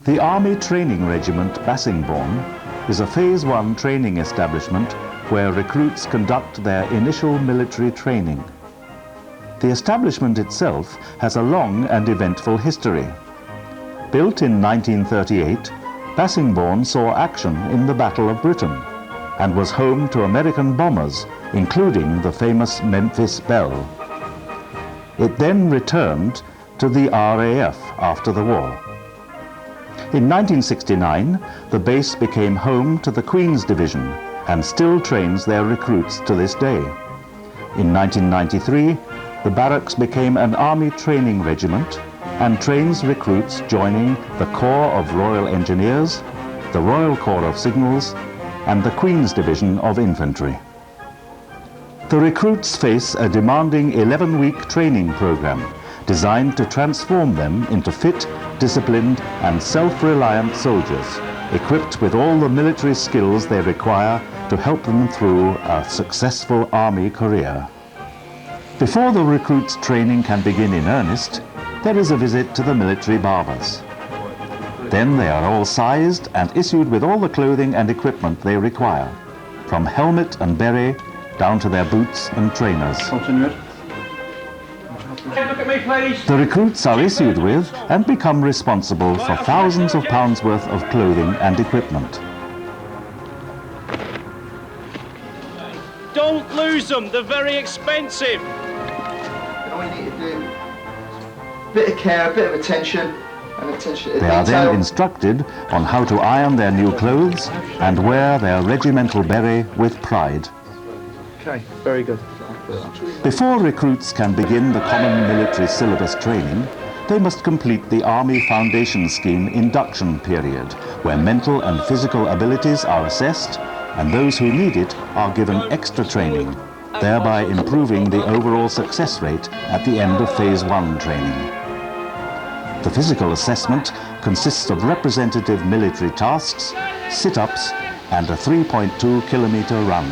The Army Training Regiment Bassingbourn is a Phase 1 training establishment where recruits conduct their initial military training. The establishment itself has a long and eventful history. Built in 1938, Bassingbourn saw action in the Battle of Britain and was home to American bombers, including the famous Memphis Belle. It then returned to the RAF after the war. In 1969, the base became home to the Queen's Division and still trains their recruits to this day. In 1993, the barracks became an Army training regiment and trains recruits joining the Corps of Royal Engineers, the Royal Corps of Signals, and the Queen's Division of Infantry. The recruits face a demanding 11-week training program designed to transform them into fit, disciplined, and self-reliant soldiers, equipped with all the military skills they require to help them through a successful Army career. Before the recruits' training can begin in earnest, there is a visit to the military barbers. Then they are all sized and issued with all the clothing and equipment they require, from helmet and beret down to their boots and trainers. Look at me, please. The recruits are issued with and become responsible for thousands of pounds worth of clothing and equipment. Don't lose them, they're very expensive. All you need to do, a bit of care, a bit of attention, and attention to They are then detail. instructed on how to iron their new clothes and wear their regimental beret with pride. Okay, very good. Before recruits can begin the common military syllabus training, they must complete the Army Foundation Scheme induction period, where mental and physical abilities are assessed and those who need it are given extra training, thereby improving the overall success rate at the end of Phase 1 training. The physical assessment consists of representative military tasks, sit-ups, and a 3.2-kilometer run.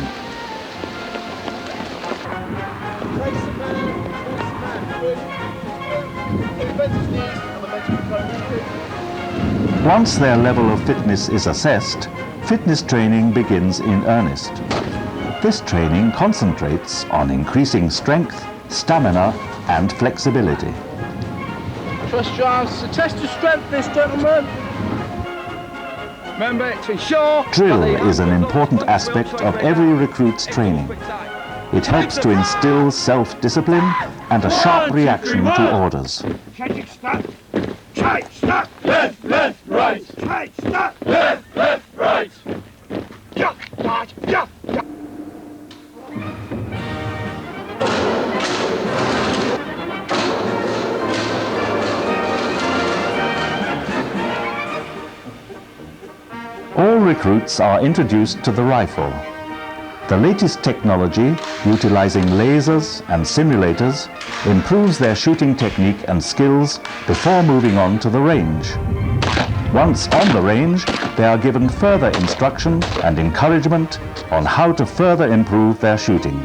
Once their level of fitness is assessed, fitness training begins in earnest. This training concentrates on increasing strength, stamina, and flexibility. Trust your arms. A test of strength, this gentleman. Remember, to ensure... Drill is an important aspect of every recruit's training. It helps to instill self-discipline and a sharp reaction to orders. Changing stop. Tight, stop. Left, left, right. Tight, stop. Left, left, right. Jump, dodge, jump, jump. All recruits are introduced to the rifle. The latest technology, utilizing lasers and simulators, improves their shooting technique and skills before moving on to the range. Once on the range, they are given further instruction and encouragement on how to further improve their shooting.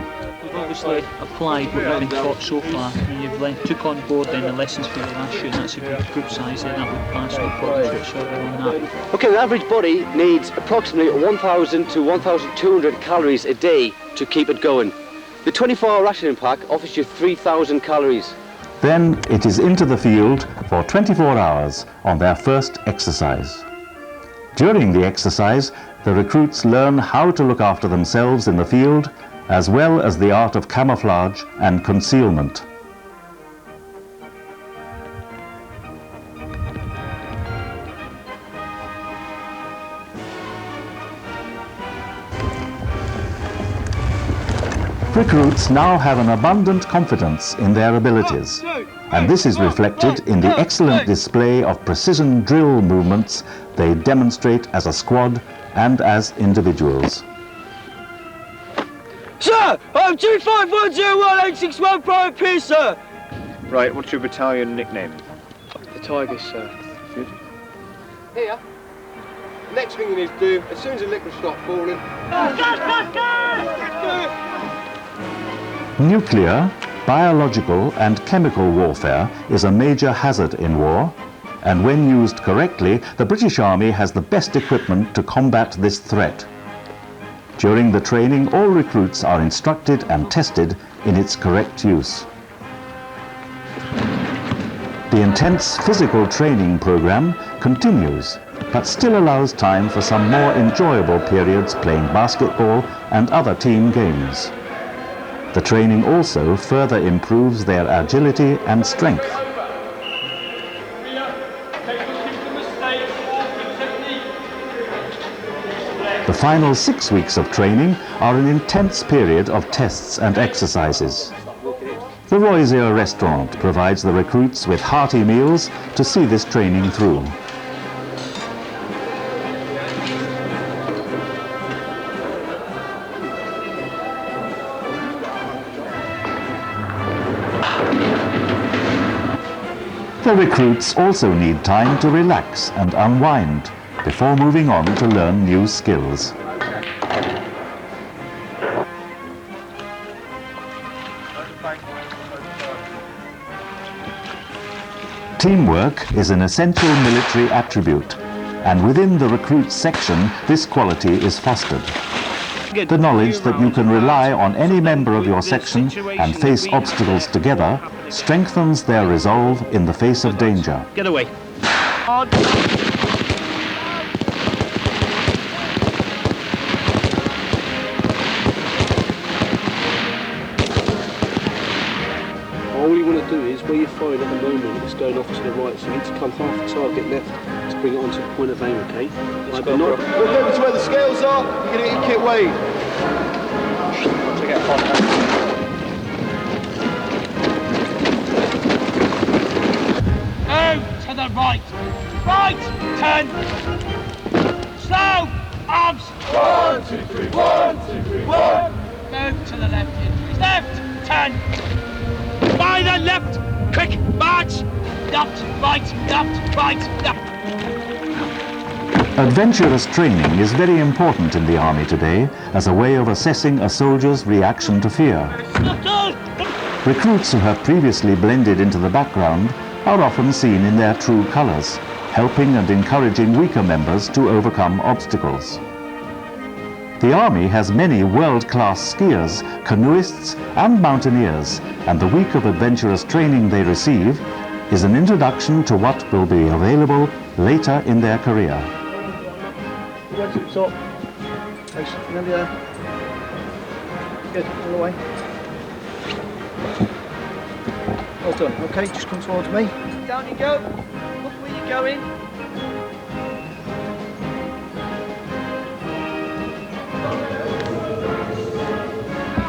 We've obviously applied what we've been taught so far, and you've took on board then the lessons for your last shoot, and that's a good group size there, that would pass no problems whatsoever on that. Okay, the average body needs approximately 1,000 to 1,200 calories a day to keep it going. The 24-hour rationing pack offers you 3,000 calories. Then it is into the field for 24 hours on their first exercise. During the exercise, the recruits learn how to look after themselves in the field, as well as the art of camouflage and concealment. Recruits now have an abundant confidence in their abilities, and this is reflected in the excellent display of precision drill movements they demonstrate as a squad and as individuals. Sir, I'm 25101-861 Private Pierce, sir. Right, what's your battalion nickname? The Tigers, sir. Good. Here, next thing you need to do, as soon as the liquor stops falling... Nuclear, biological and chemical warfare is a major hazard in war, and when used correctly, the British Army has the best equipment to combat this threat. During the training, all recruits are instructed and tested in its correct use. The intense physical training program continues, but still allows time for some more enjoyable periods playing basketball and other team games. The training also further improves their agility and strength. The final 6 weeks of training are an intense period of tests and exercises. The Roysier restaurant provides the recruits with hearty meals to see this training through. The recruits also need time to relax and unwind before moving on to learn new skills. Teamwork is an essential military attribute, and within the recruits section, this quality is fostered. The knowledge that you can rely on any member of your section and face obstacles together strengthens their resolve in the face of danger. Get away. All you want to do is, where you're firing at the moment, it's going off to the right, so you need to come half the target left to bring it onto the point of aim, okay? Look over to where the scales are, you're going to get your kit weighed. To the right. Right, 10. Slow, arms. 1, 2, 3, 1, 2, 3, 1. Move to the left injuries. Left, 10. By the left, quick, march. Left, right, left. Adventurous training is very important in the Army today as a way of assessing a soldier's reaction to fear. Recruits who have previously blended into the background are often seen in their true colours, helping and encouraging weaker members to overcome obstacles. The Army has many world-class skiers, canoeists and mountaineers, and the week of adventurous training they receive is an introduction to what will be available later in their career. Go to the top. Face nearly there. Good, all the way. Well done. Okay, just come towards me. Down you go. Look where you're going.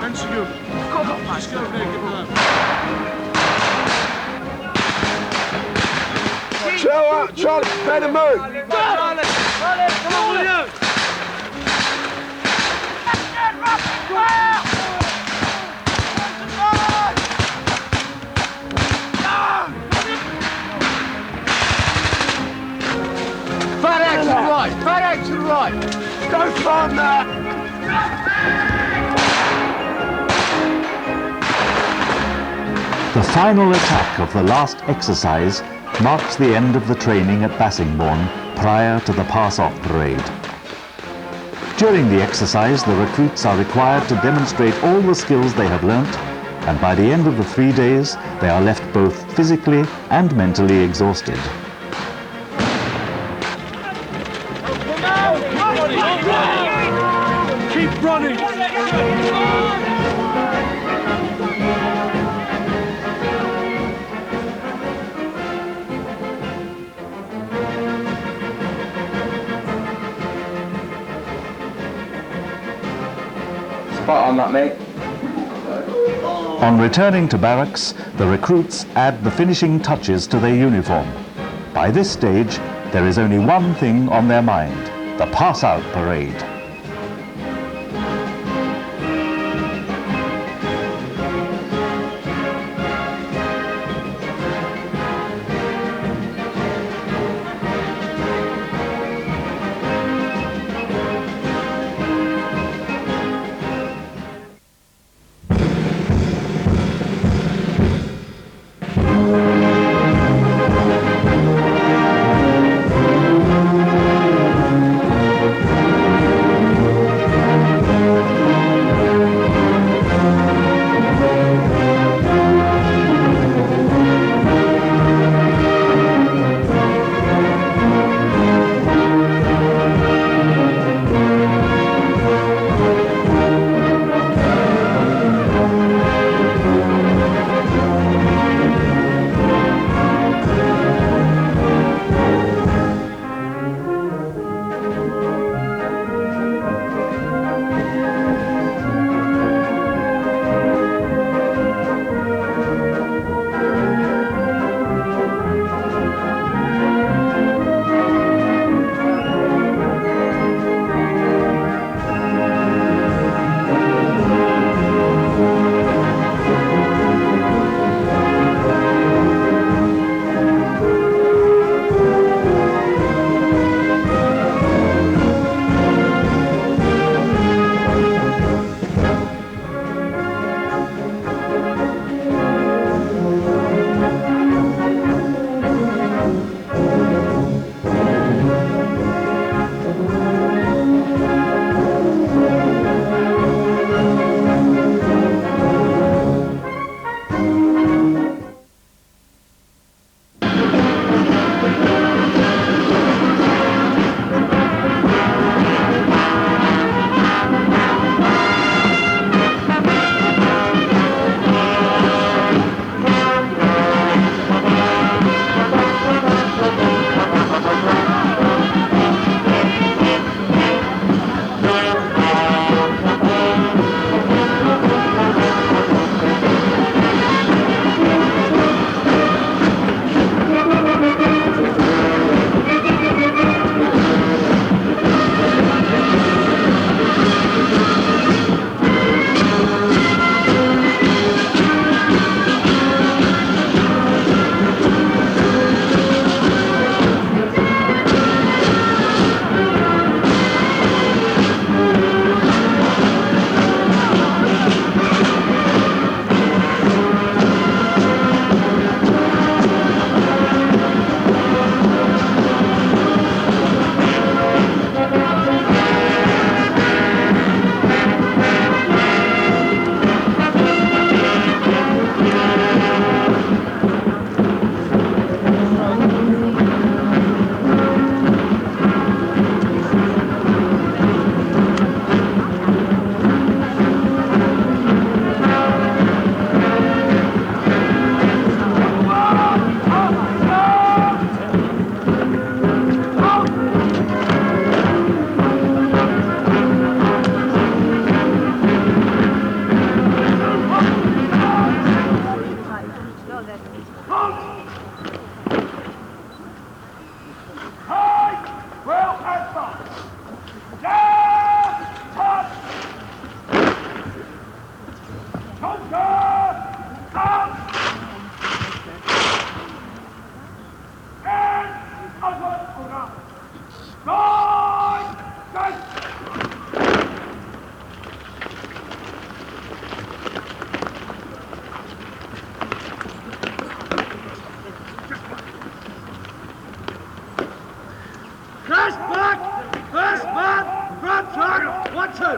Thanks to you. Come on, Just go there, give it Charlie, Charlie, better move. Charlie, come on, will you? Fat out to the right, fat out to the right. Go from that. The final attack of the last exercise marks the end of the training at Bassingbourn prior to the pass-off parade. During the exercise, the recruits are required to demonstrate all the skills they have learnt, and by the end of the 3 days, they are left both physically and mentally exhausted. Keep running! Spot on that, mate. On returning to barracks, the recruits add the finishing touches to their uniform. By this stage, there is only one thing on their mind: the pass-out parade.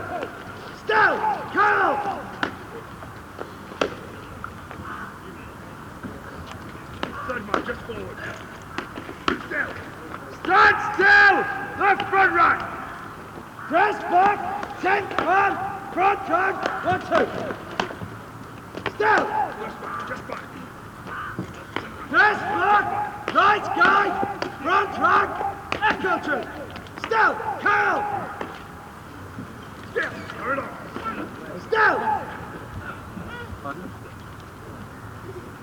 two. Still. Kyle. Third man, just forward. Still. Stand still. Left front right. Press back. 10th man. Front track. 1, 2. Still. Just back. Press back. Right guy. Front track. Echo troop. Still. Kyle. Still. Hurry on. Still.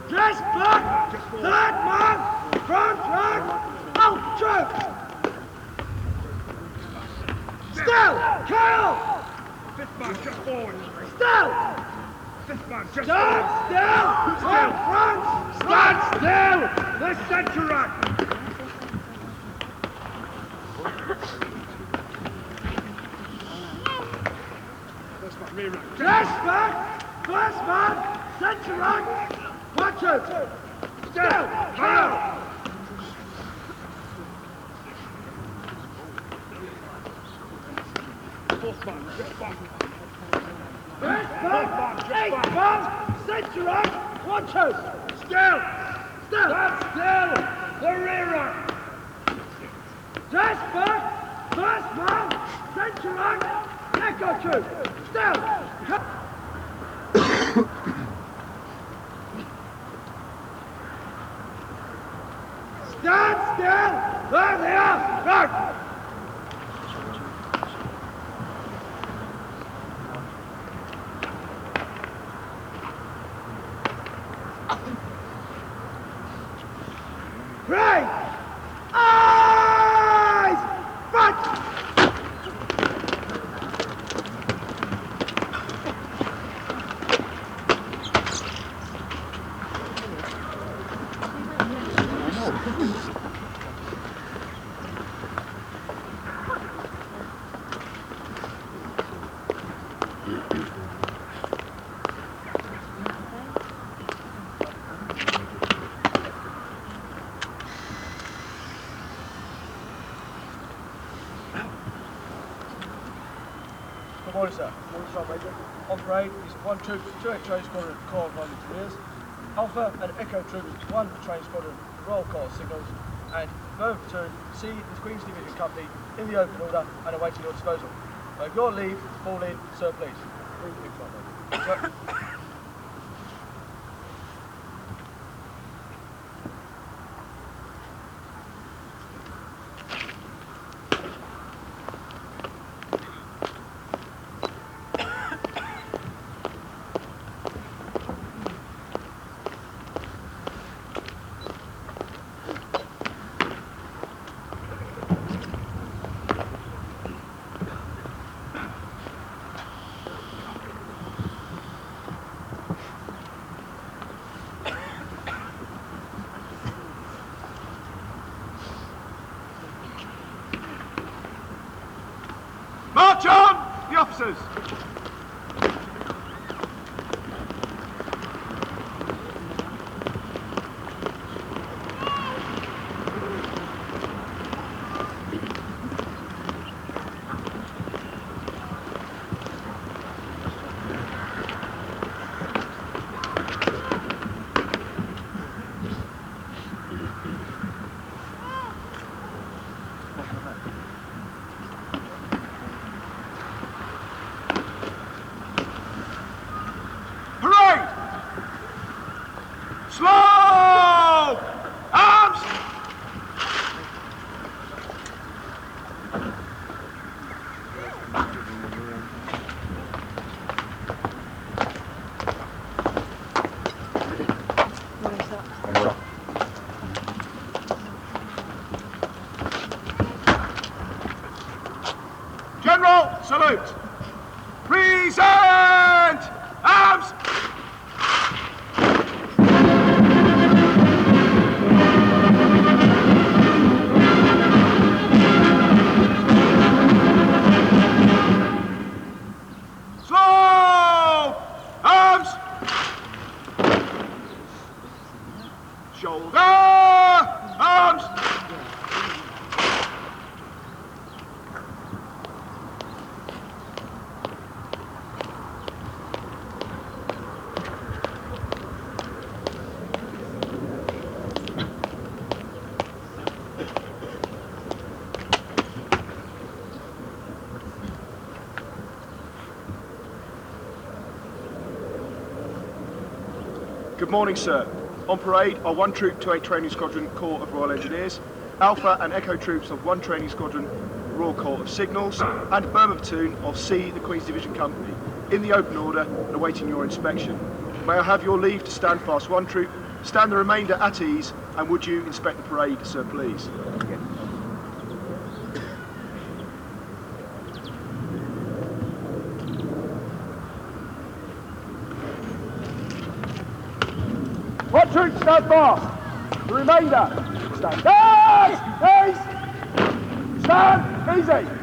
Press back. 3rd man. Front track. Out troops. Still. Kyle. 5th man, just forward. Still. 5th man, just forward. Stand still. On front. Stand still. The centre rack. Press back. First man. Centre rack. Watch it. Still. Kyle. Fourth man, just back. First man, 8th man, centre rack, watch out. Still. Still. Stand still. The rear rack. Just back. First man, centre rack, echo troop. Still. Stand still. There they are. Right. Right! Eyes! Front! Good morning, sir. Morning, Sergeant Major. On parade is 1 troop, 2 X-ray squadron, Corps of Engineers, Alpha and Echo troops, 1 train squadron, Royal Corps signals, and Verve 2, C, the Queen's Division Company, in the open order and awaiting your disposal. If your leave, fall in, sir, please. Sir. March on, the officers! Good morning, sir. On parade are 1 Troop 28 Training Squadron Corps of Royal Engineers, Alpha and Echo Troops of 1 Training Squadron Royal Corps of Signals, and a Burma Platoon of C, the Queen's Division Company, in the open order and awaiting your inspection. May I have your leave to stand fast, 1 Troop, stand the remainder at ease, and would you inspect the parade, sir, please? One troop, stand fast. The remainder, stand fast. Ease. Stand easy.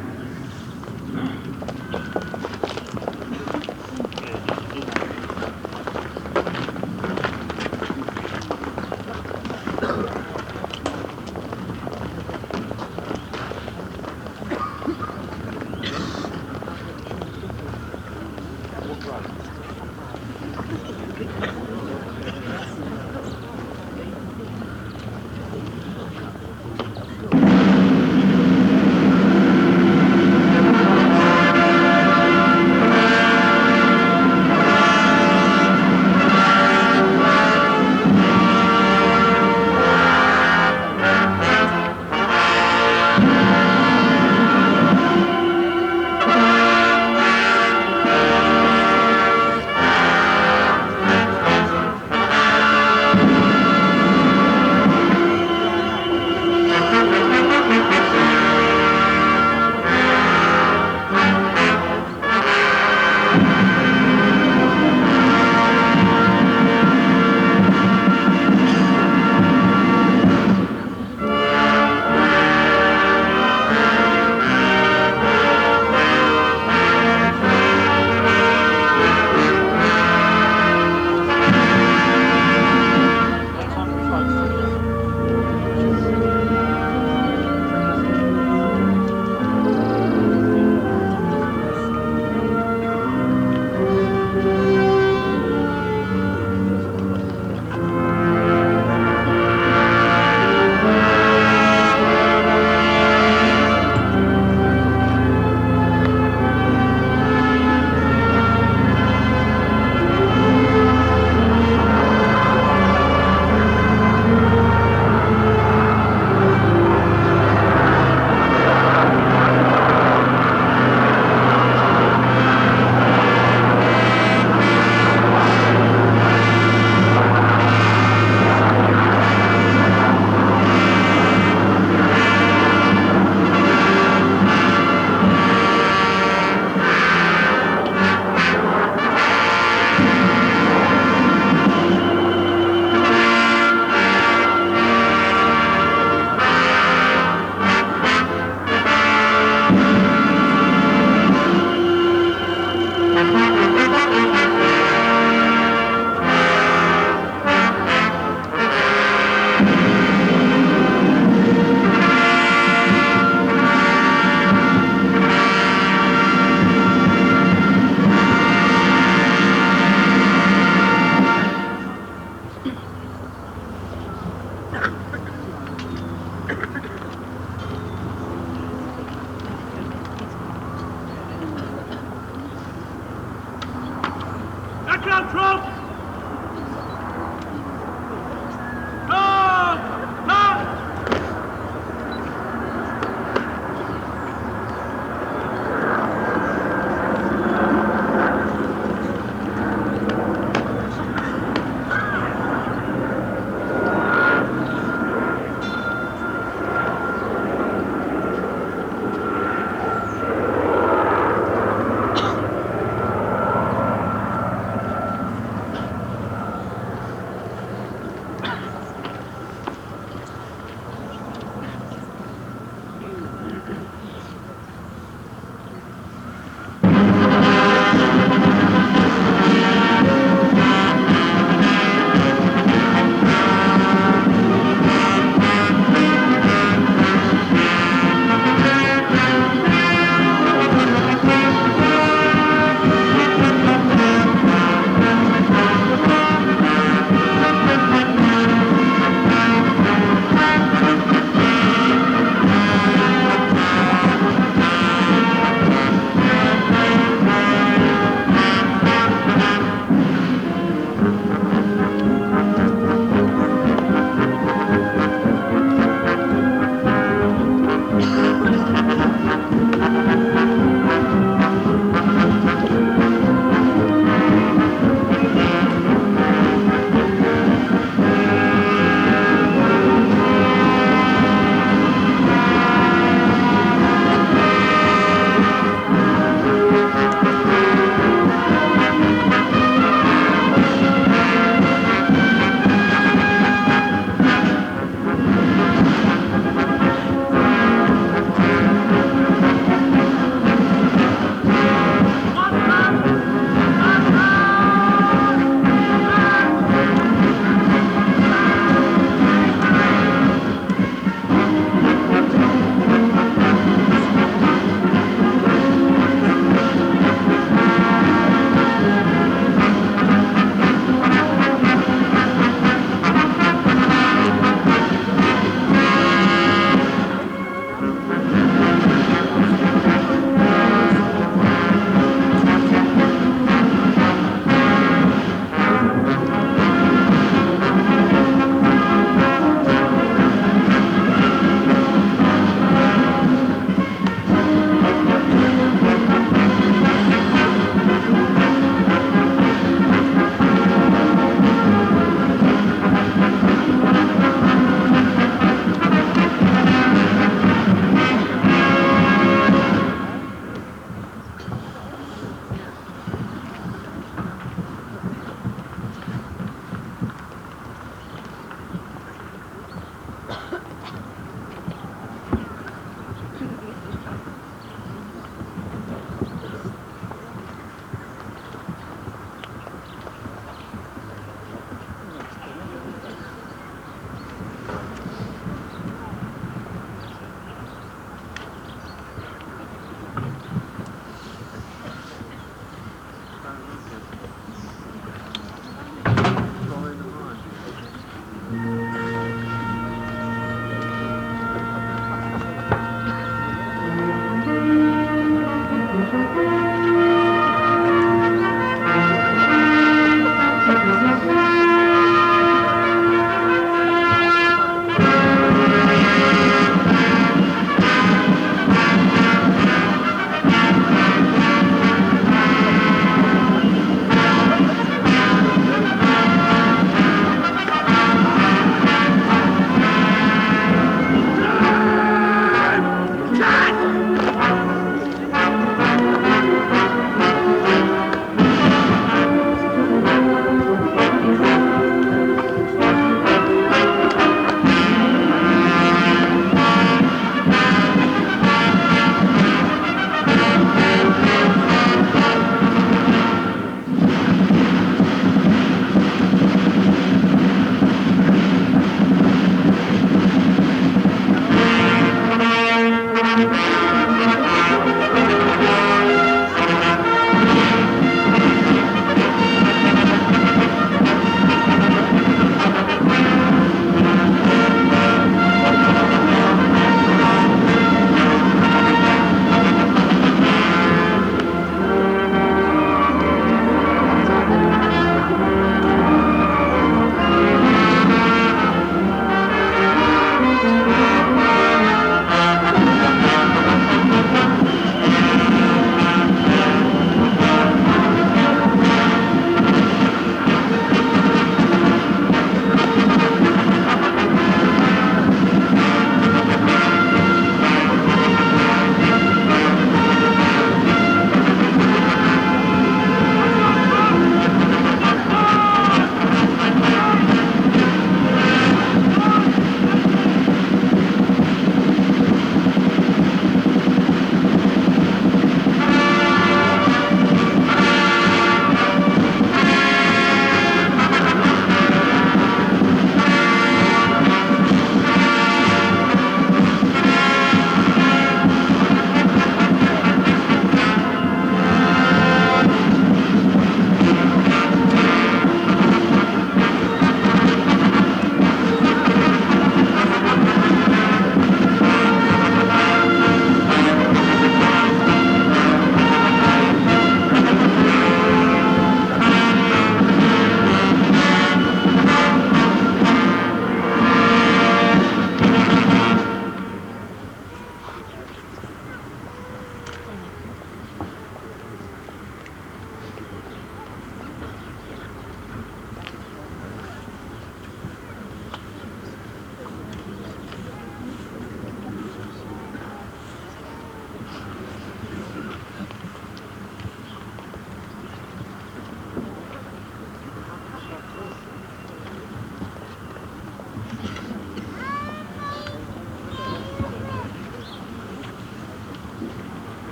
Background troop!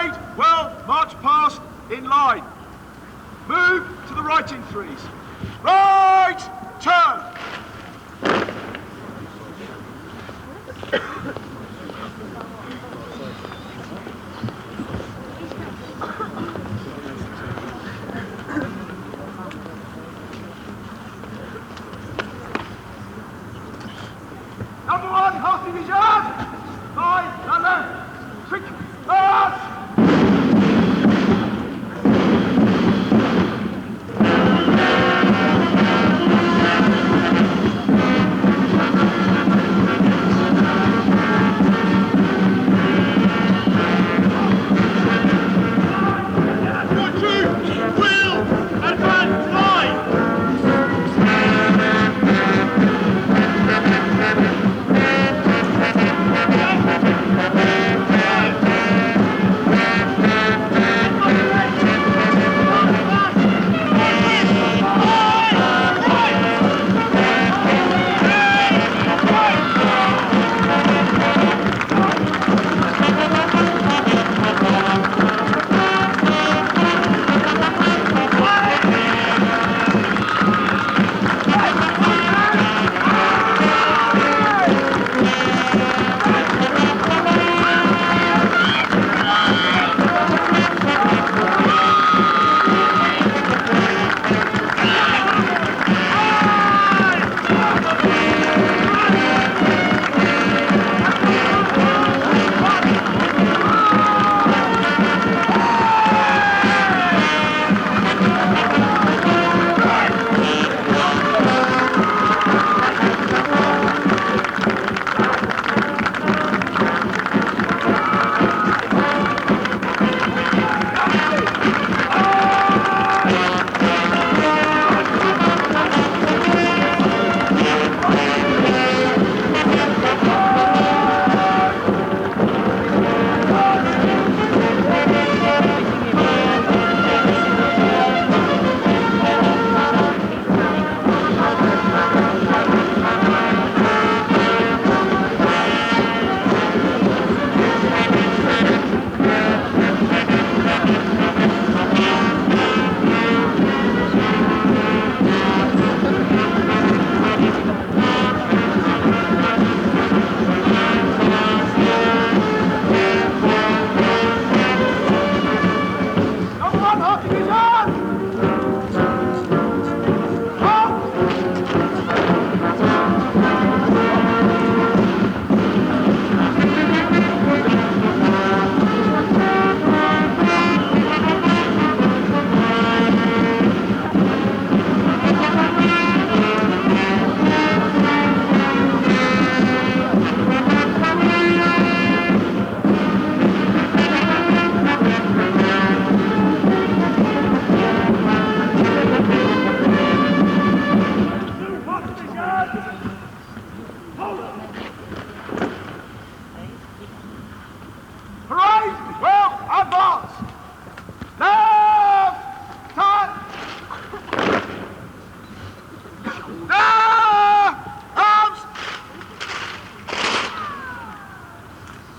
Parade, well, march past in line. Move to the right in threes. Right, turn. Number 1, half division. 5, London. Quick, march.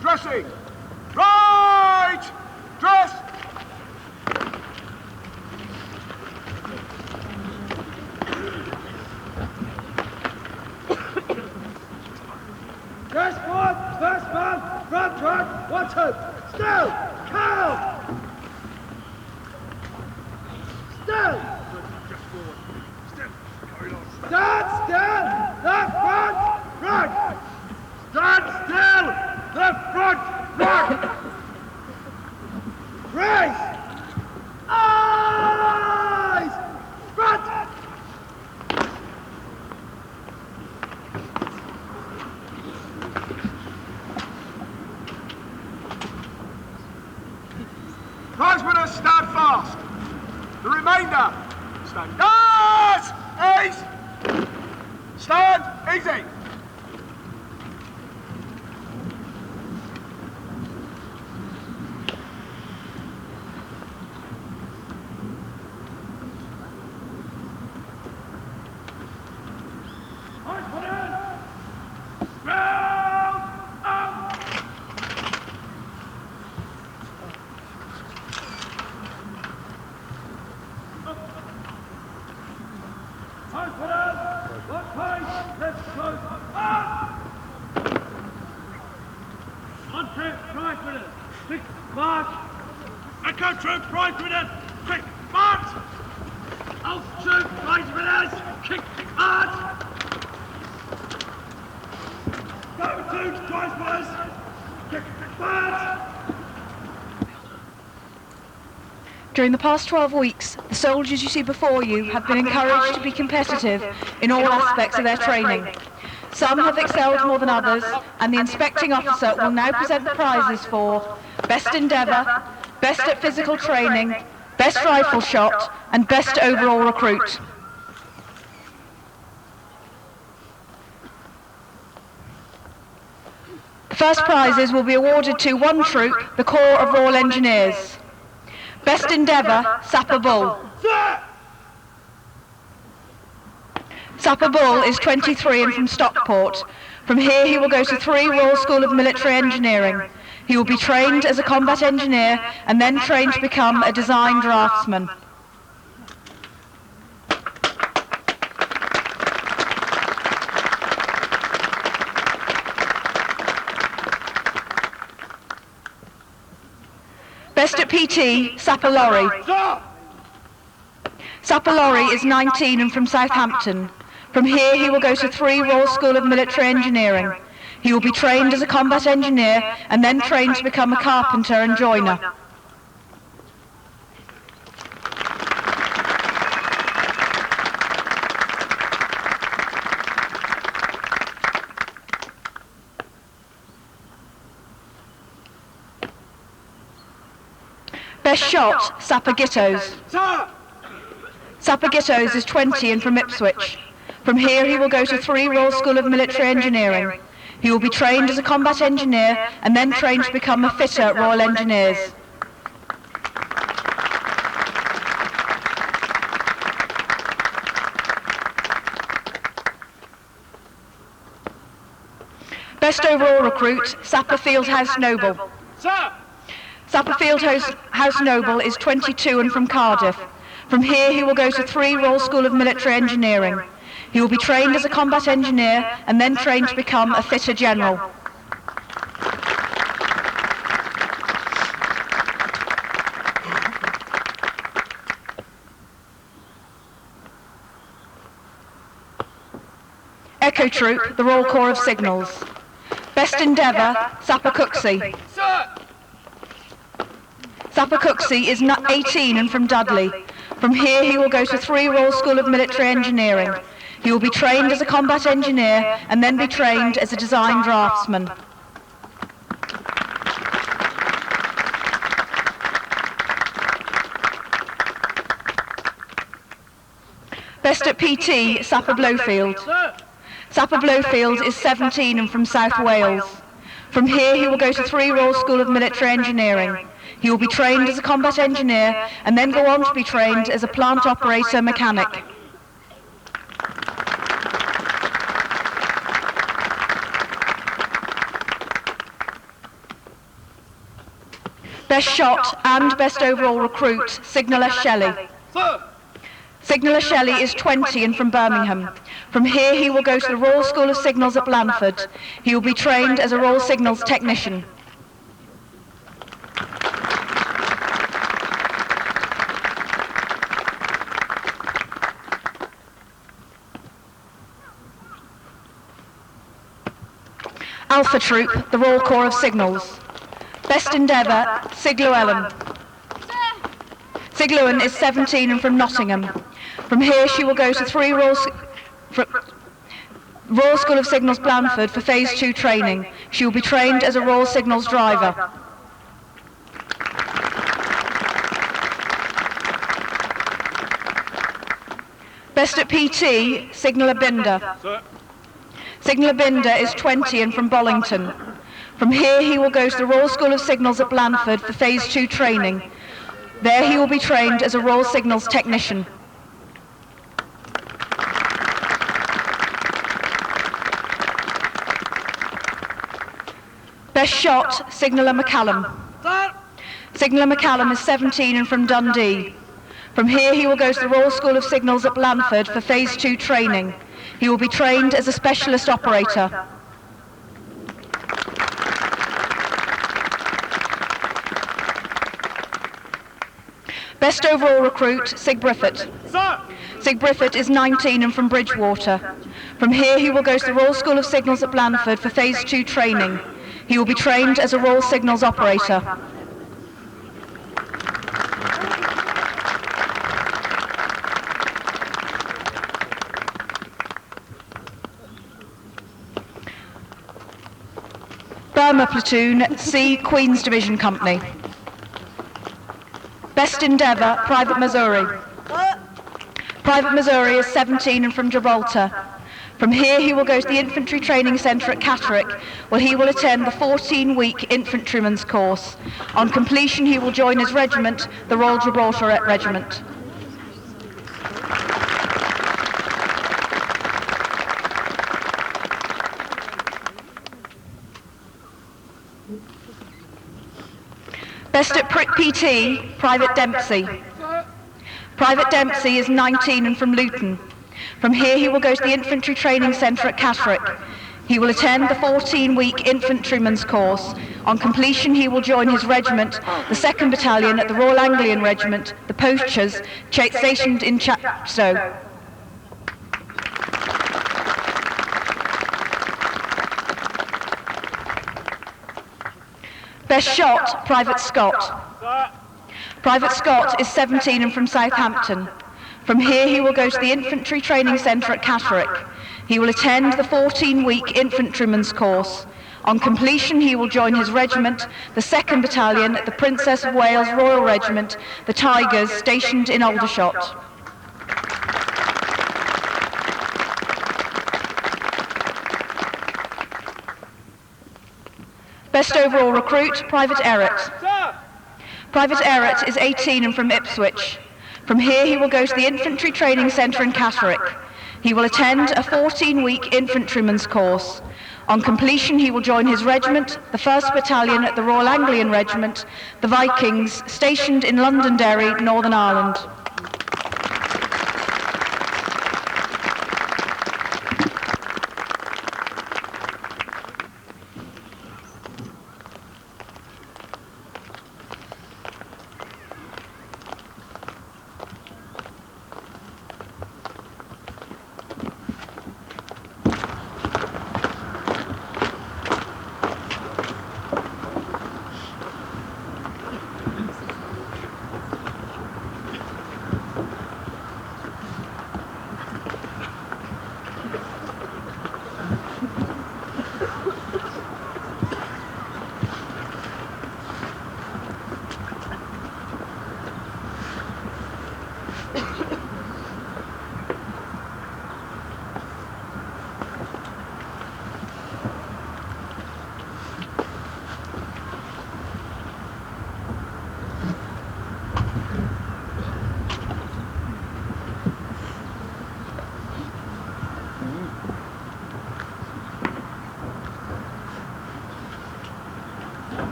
Dressing. Right. Dress. Dress one, first man, front run, 1, 2. Still, count. Still. Stand still, left front, front. Stand still, left front, front. Raise. Eyes. Front. Prizewinners, stand fast. The remainder, stand guards, ease. Stand easy. with us! Quick, march! Echo troop, right with us! Quick, march! Alpha troop, right with us! Quick, march! Platoon, twice with us! Quick, march! During the past 12 weeks, the soldiers you see before you have been encouraged to be competitive in all aspects of their training. Some have excelled more than others, and the inspecting officer will now present the prizes for Best Endeavour, Best at Physical Training, Best Rifle Shot, and Best Overall Recruit. The first prizes will be awarded to one troop, the Corps of Royal Engineers. Best Endeavour, Sapper Bull. Sapper Bull is 23 and from Stockport. From here he will go to 3 Royal School of Military Engineering. He will be trained as a combat engineer and then trained to become a design draftsman. Best at PT, Sapper Lorry. Sapper Lorry is 19 and from Southampton. From here he will go to 3 Royal School of Military Engineering. He will be trained as a combat engineer and then trained to become a carpenter and joiner. Best shot, Sapper Gittos. Sapper Gittos is 20 and from Ipswich. From here he will go to 3 Royal School of Military Engineering. He will be trained as a combat engineer and then trained to become a fitter at Royal Engineers. Best overall recruit, Sapper Fieldhouse Noble. Sapper Fieldhouse Noble is 22 and from Cardiff. From here he will go to 3 Royal School of Military Engineering. He will be trained as a combat engineer and then trained to become a fitter general. Echo Troop, the Royal Corps of Signals. Best Endeavour, Sapper Cooksey. Sapper Cooksey is 18 and from Dudley. From here he will go to 3 Royal School of Military Engineering. He will be trained as a combat engineer and then be trained as a design draftsman. Best at PT, Sapper Blowfield. Sapper Blowfield is 17 and from South Wales. From here he will go to 3 Royal School of Military Engineering. He will be trained as a combat engineer and then go on to be trained as a plant operator mechanic. Best shot and best overall recruit, Signaller Shelley. Signaller Shelley is 20 and from Birmingham. From here he will go to the Royal School of Signals at Blandford. He will be trained as a Royal Signals technician. Alpha Troop, the Royal Corps of Signals. Best Endeavour, Sig Llewellyn. Sig Llewellyn is 17 and from Nottingham. From here she will go to 3 Royal School of Signals Blandford for Phase 2 training. She will be trained as a Royal Signals driver. Best at PT, Signaller Binder. Signaller Binder is 20 and from Bollington. From here he will go to the Royal School of Signals at Blandford for Phase 2 training. There he will be trained as a Royal Signals technician. Best shot, Signaller McCallum. Signaller McCallum is 17 and from Dundee. From here he will go to the Royal School of Signals at Blandford for Phase 2 training. He will be trained as a specialist operator. Best overall recruit, Sig Briffett. Sig Briffett is 19 and from Bridgewater. From here he will go to the Royal School of Signals at Blandford for Phase 2 training. He will be trained as a Royal Signals operator. Burma Platoon, C Queen's Division Company. Best Endeavour, Private Missouri. Private Missouri is 17 and from Gibraltar. From here he will go to the Infantry Training Centre at Catterick, where he will attend the 14-week infantryman's course. On completion he will join his regiment, the Royal Gibraltar Regiment. Best at PT, Private Dempsey. Private Dempsey is 19 and from Luton. From here he will go to the Infantry Training Centre at Catterick. He will attend the 14-week infantryman's course. On completion he will join his regiment, the 2nd Battalion at the Royal Anglian Regiment, the Poachers, stationed in Chepstow. Best shot, Private Scott. Private Scott is 17 and from Southampton. From here he will go to the Infantry Training Centre at Catterick. He will attend the 14-week infantryman's course. On completion he will join his regiment, the 2nd Battalion at the Princess of Wales Royal Regiment, the Tigers, stationed in Aldershot. Best overall recruit, Private Errett. Private Errett is 18 and from Ipswich. From here he will go to the Infantry Training Centre in Catterick. He will attend a 14-week infantryman's course. On completion he will join his regiment, the 1st Battalion at the Royal Anglian Regiment, the Vikings, stationed in Londonderry, Northern Ireland.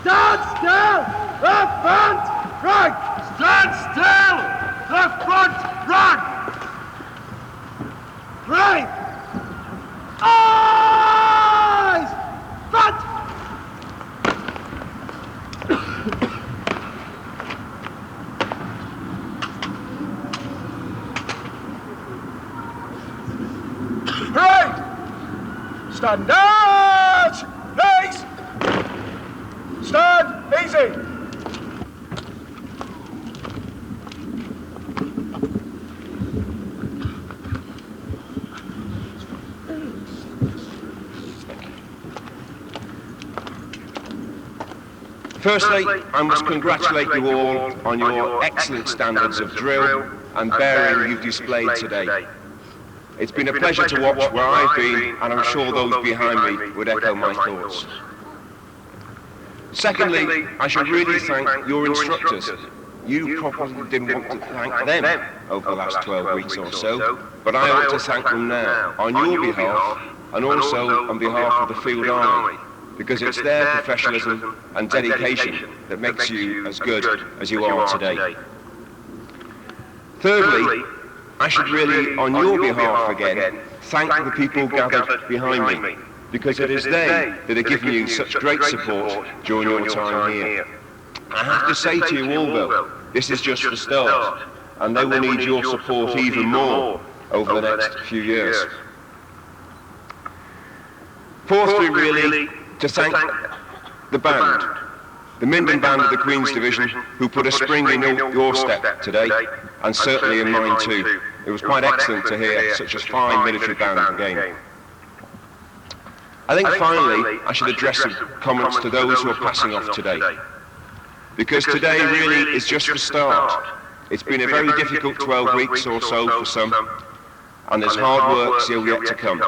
Stand still! Up front! Right! Stand still! Left front, run! Right! Eyes! Front! Right! Standards! Please! Stand easy! Firstly, I must congratulate you all on your excellent standards of drill and bearing you've displayed today. It's been a pleasure to watch where I've been, and I'm sure those behind me would echo my thoughts. Secondly, I should really thank your instructors. You probably didn't want to thank them over the last 12 weeks or so, but I ought to thank them now, on your behalf, and also on behalf of the Field Army, because it's their professionalism and dedication that makes you as good as you are today. Thirdly, I should really, on your behalf again, thank the people gathered behind me, because it is they that are giving you such great support during your time here. I have to say to you all though, this is just the start, and they will need your support even more over the next few years. Fourthly, really, to thank the band, the Minden Band of the Queen's Division, who put a spring in your step today, and certainly in mine too. It was quite excellent to hear such a fine military band again. I think finally I should address some comments to those who are passing off today, because today really is just the start. It's been a very difficult 12 weeks or so for some, and there's hard work still yet to come.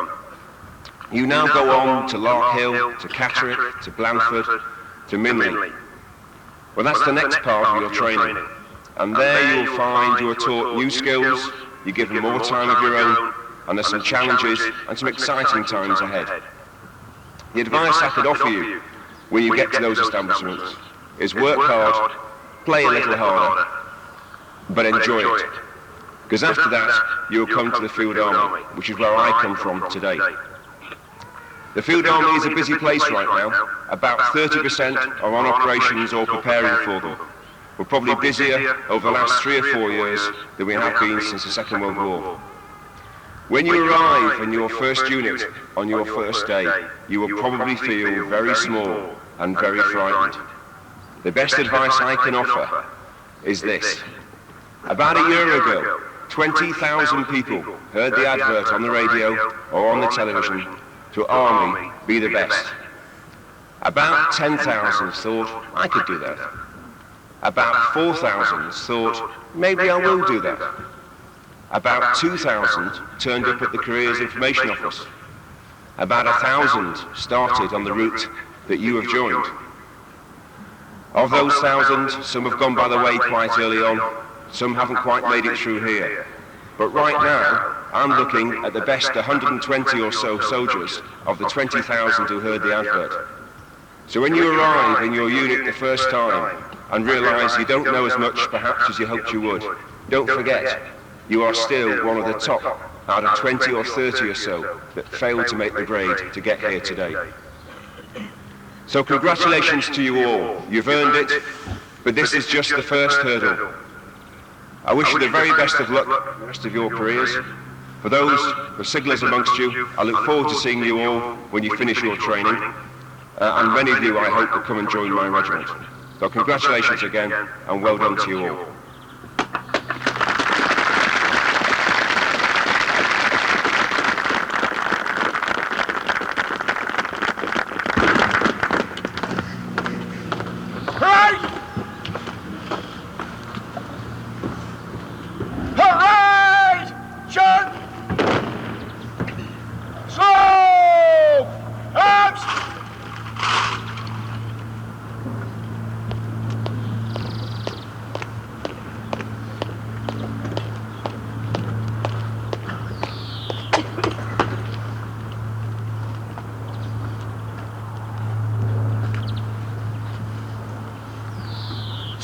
You now go on to Larkhill, to Catterick, to Blandford, to Minley. Well, that's the next part of your training, and there you'll find you are taught new skills, you're given more time of your own, and there's some challenges and some exciting times ahead. The advice I could offer you when you get to those establishments is work hard, play a little harder, but enjoy it. Because after that, you'll come to the Field Army, which is where I come from today. The Field Army is a busy place right now. About 30% are on operations or preparing for them. We're probably busier over the last 3 or 4 years than we have been since the Second World War. When you arrive in your first unit on your first day, you will probably feel very small and very frightened. The best advice I can offer is this. About a year ago, 20,000 people heard the advert on the radio or on the television to Army, be the best. About 10,000 thought, I could do that. About 4,000 thought, maybe I will do that. About 2,000 turned up at the Careers Information Office. About 1,000 started on the route that you have joined. Of those 1,000, some have gone by the way quite early on, some haven't quite made it through here. But right now, I'm looking at the best 120 or so soldiers of the 20,000 who heard the advert. So when you arrive in your unit the first time and realise you don't know as much perhaps as you hoped you would, don't forget, you are still one of the top out of 20 or 30 or so that failed to make the grade to get here today. So congratulations to you all. You've earned it, but this is just the first hurdle. I wish you the very best of luck for the rest of your careers. For those who signallers amongst you, I look forward to seeing you all when you finish your training. And many of you, I hope, will come and join my regiment. So congratulations again, and well done to you all.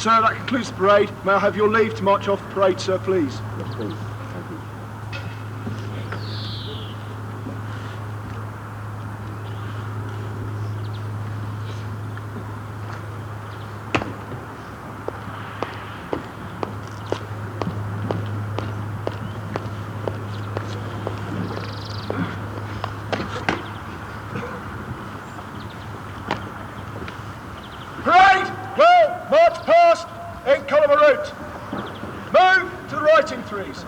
Sir, that concludes the parade. May I have your leave to march off the parade, sir, please? Yes, please. Thank you. Parade will march past in column route. Move to the writing threes.